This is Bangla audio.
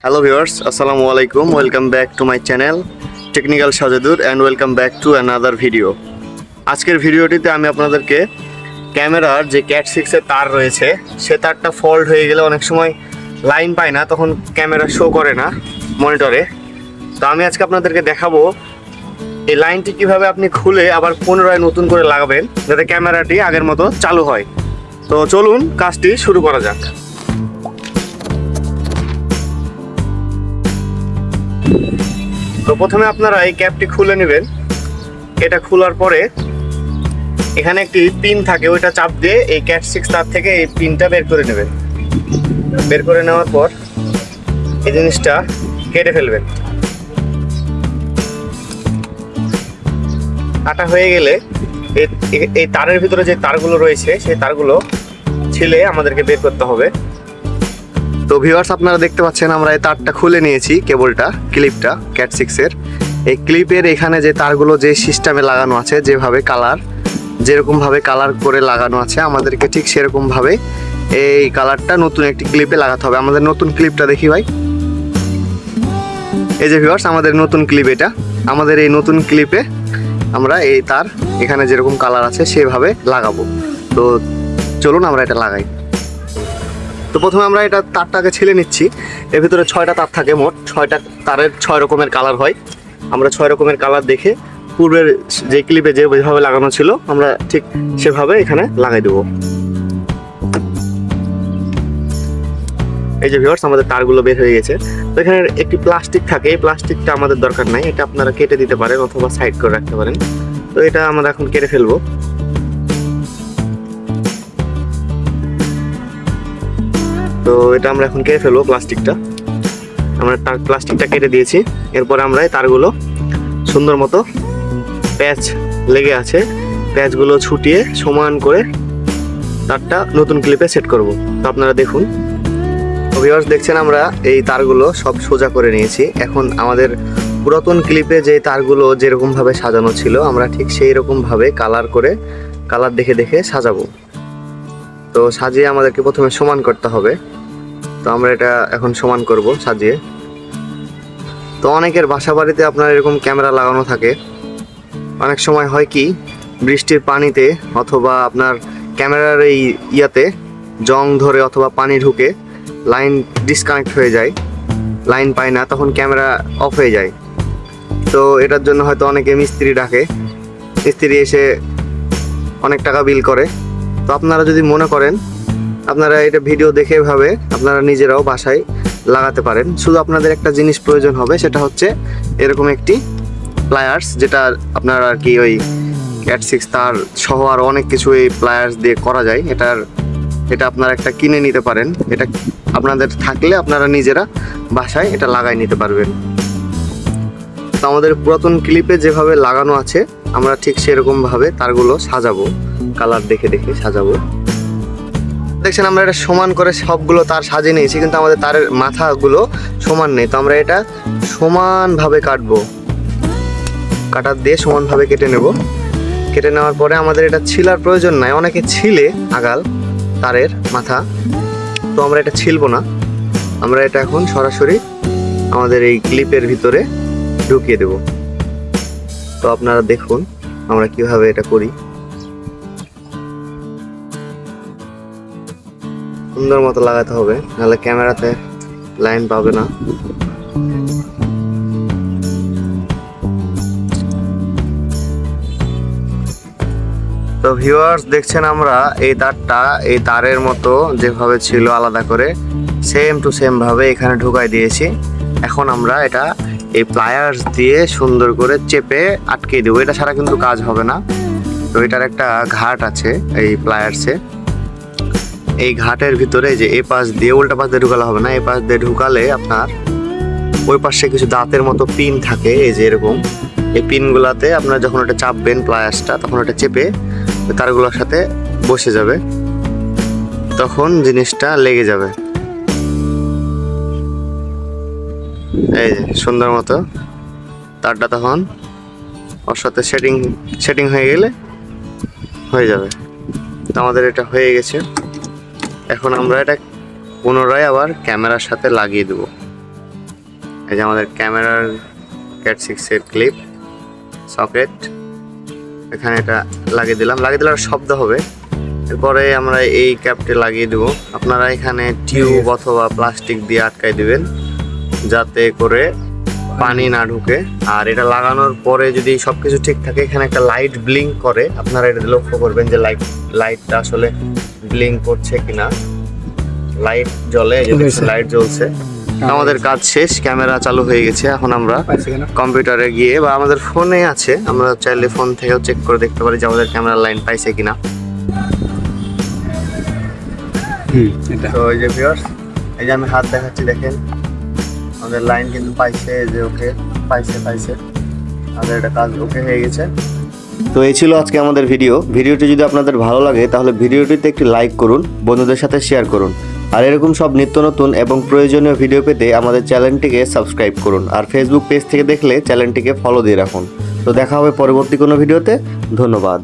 Hello viewers, Assalamu alaikum. Welcome back to my channel Technical Sajedur and welcome back to another video. আজকের ভিডিওটিতে আমি আপনাদেরকে ক্যামেরার যে ক্যাট 6 এর তার রয়েছে সে তারটা ফল্ট হয়ে গেলে অনেক সময় লাইন পায় না, তখন ক্যামেরা শো করে না মনিটরে। তো আমি আজকে আপনাদেরকে দেখাবো এই লাইনটি কিভাবে আপনি খুলে আবার পুনরায় নতুন করে লাগাবেন যাতে ক্যামেরাটি আগের মতো চালু হয়। তো চলুন কাজটি শুরু করা যাক। তো প্রথমে আপনারা এই ক্যাপটি খুলে নেবেন। এটা খোলার পরে এখানে একটি পিন থাকে, ওইটা চাপ দিয়ে এই ক্যাট 6 তার থেকে এই পিনটা বের করে নেবেন। বের করে নেওয়ার পর এই জিনিসটা কেটে ফেলবেন। কাটা হয়ে গেলে এই তারের ভিতরে যে তারগুলো রয়েছে সেই তারগুলো ছিলে আমাদেরকে বের করতে হবে। তো ভিউয়ার্স, আপনারা দেখতে পাচ্ছেন আমরা এই তারটা খুলে নিয়েছি, কেবলটা ক্লিপটা ক্যাট 6 এর। এই ক্লিপের এখানে যে তারগুলো যে সিস্টেমে লাগানো আছে, যেরকমভাবে কালার করে লাগানো আছে আমাদেরকে ঠিক সেরকমভাবে এই কালারটা নতুন একটি ক্লিপে লাগাতে হবে। আমাদের নতুন ক্লিপটা দেখি ভাই, এই যে ভিউয়ার্স আমাদের নতুন ক্লিপ। এটা আমাদের এই নতুন ক্লিপে আমরা এই তার এখানে যেরকম কালার আছে সেভাবে লাগাবো। তো চলুন আমরা এটা লাগাই। তো প্রথমে আমরা এটা তারটাকে ছিলে নিচ্ছি। এর ভিতরে 6টা তার থাকে, মোট 6টা তারের 6 রকমের কালার হয়। আমরা 6 রকমের কালার দেখে পূর্বের যে ক্লিপে যেভাবে লাগানো ছিল আমরা ঠিক সেভাবে এখানে লাগাই দেবো। এই যে ভিউয়ার্স আমাদের তারগুলো বের হয়ে গেছে। তো এখানে একটি প্লাস্টিক থাকে, এই প্লাস্টিকটা আমাদের দরকার নাই, এটা আপনারা কেটে দিতে পারেন অথবা সাইড করে রাখতে পারেন। তো এটা আমরা এখন কেটে ফেলবো। তো এটা আমরা এখন কেটে ফেলবো প্লাস্টিকটা। আমরা প্লাস্টিকটা কেটে দিয়েছি। এরপর আমরা এই তারগুলো সুন্দর মতো প্যাচ লেগে আছে, প্যাচগুলো ছুটিয়ে সমান করে তারটা নতুন ক্লিপে সেট করব। তো আপনারা দেখুন। ভিউয়ার্স দেখছেন আমরা এই তারগুলো সব সোজা করে নিয়েছি। এখন আমাদের পুরাতন ক্লিপে যে তারগুলো যেরকমভাবে সাজানো ছিল আমরা ঠিক সেই রকমভাবে কালার দেখে সাজাবো। তো সাজিয়ে আমাদেরকে প্রথমে সমান করতে হবে। তো আমরা এটা এখন সমান করব সাজিয়ে। তো অনেকের বাসা বাড়িতে আপনার এরকম ক্যামেরা লাগানো থাকে। অনেক সময় হয় কি, বৃষ্টির পানিতে অথবা আপনার ক্যামেরার এই ইয়াতে জং ধরে অথবা পানি ঢুকে লাইন ডিসকানেক্ট হয়ে যায়, লাইন পায় না, তখন ক্যামেরা অফ হয়ে যায়। তো এটার জন্য হয়তো অনেকে মিস্ত্রি ডাকে, মিস্ত্রি এসে অনেক টাকা বিল করে। তো আপনারা যদি মনে করেন আপনারা এটা ভিডিও দেখে ভাবে আপনারা নিজেরাও বাসায় লাগাতে পারেন। শুধু আপনাদের একটা জিনিস প্রয়োজন হবে, সেটা হচ্ছে এরকম একটি প্লায়ার্স, যেটা আপনার আর কি ওই ক্যাট 6 তার সহ আর অনেক কিছু এই প্লায়ার্স দিয়ে করা যায়। এটা আপনারা একটা কিনে নিতে পারেন। এটা আপনাদের থাকলে আপনারা নিজেরা বাসায় এটা লাগাই নিতে পারবেন। তো আমাদের পুরাতন ক্লিপে যেভাবে লাগানো আছে আমরা ঠিক সেরকমভাবে তারগুলো সাজাবো, কালার দেখে সাজাবো। দেখছেন আমরা এটা সমান করে সবগুলো তার সাজিয়ে নিয়েছি, কিন্তু আমাদের তারের মাথাগুলো সমান নেই। তো আমরা এটা সমানভাবে কাটবো, কাটার দিয়ে সমানভাবে কেটে নেব। কেটে নেওয়ার পরে আমাদের এটা ছিলার প্রয়োজন নাই। অনেকে ছিলে আগাল তারের মাথা, তো আমরা এটা ছিলবো না। আমরা এটা এখন সরাসরি আমাদের এই ক্লিপের ভিতরে ঢুকিয়ে দেব। তো আপনারা দেখুন আমরা কিভাবে এটা করি। সুন্দর মতো লাগাতে হবে, নাহলে ক্যামেরাতে লাইন পাবে না। তো ভিউয়ার্স দেখছেন আমরা এই তারের মতো যেভাবে ছিল আলাদা করে সেম টু সেম ভাবে এখানে ঢুকাই দিয়েছি। এখন আমরা এটা এই প্লায়ার্স দিয়ে সুন্দর করে চেপে আটকে দেবো। এটা ছাড়া কিন্তু কাজ হবে না। তো এটার একটা ঘাট আছে এই প্লায়ার্সে, এই ঘাটের ভিতরে যে এ পাশ দিয়ে উল্টা পাশ দিয়ে ঢুকালে হবে না, এই পাশ দিয়ে ঢুকালে আপনার ওই পাশে কিছু দাঁতের মতো পিন থাকে, এই যে এরকম। এই পিনগুলাতে আপনার যখন ওটা চাপবেন প্লায়ার্সটা, তখন ওটা চেপে তারগুলোর সাথে বসে যাবে, তখন জিনিসটা লেগে যাবে। এই যে সুন্দর মতো তারটা তখন ওর সাথে সেটিং হয়ে গেলে হয়ে যাবে। তো আমাদের এটা হয়ে গেছে। এখন আমরা এটা পুনরায় আবার ক্যামেরার সাথে লাগিয়ে দেব। এই যে আমাদের ক্যামেরার ক্যাট 6 এর ক্লিপ সকেট, এখানে এটা লাগিয়ে দিলাম, শব্দ হবে। এরপরে আমরা এই ক্যাপটি লাগিয়ে দেব। আপনারা এখানে টিউব অথবা প্লাস্টিক দিয়ে আটকাই দিবেন যাতে করে পানি না ঢুকে। আর এটা লাগানোর পরে যদি সবকিছু ঠিক থাকে, এখানে একটা লাইট ব্লিঙ্ক করে, আপনারা এটা লক্ষ্য করবেন যে লাইটটা আসলে ব্লিঙ্ক করছে কিনা। লাইট জ্বলে, লাইট জ্বলছে। আমাদের কাজ শেষ, ক্যামেরা চালু হয়ে গেছে। এখন আমরা কম্পিউটারে গিয়ে বা আমাদের ফোনে আছে, আমরা চাইলে ফোন থেকেও চেক করে দেখতে পারি যে আমাদের ক্যামেরার লাইন পাইছে কিনা। তো এই যে ভিউয়ার্স, এই যে আমি হাত দেখাচ্ছি, দেখেন আমাদের লাইন কিন্তু পাইছে, যে ওকে পাইছে আমাদের এটা কাজ ওকে হয়ে গেছে। তো এই ছিল আজকে আমাদের ভিডিওটি যদি আপনাদের ভালো লাগে তাহলে ভিডিওটিতে একটি লাইক করুন, বন্ধুদের সাথে শেয়ার করুন। আর এরকম সব নিত্য নতুন এবং প্রয়োজনীয় ভিডিও পেতে আমাদের চ্যানেলটিকে সাবস্ক্রাইব করুন। আর ফেসবুক পেজ থেকে দেখলে চ্যানেলটিকে ফলো দিয়ে রাখুন। তো দেখা হবে পরবর্তী কোনো ভিডিওতে। ধন্যবাদ।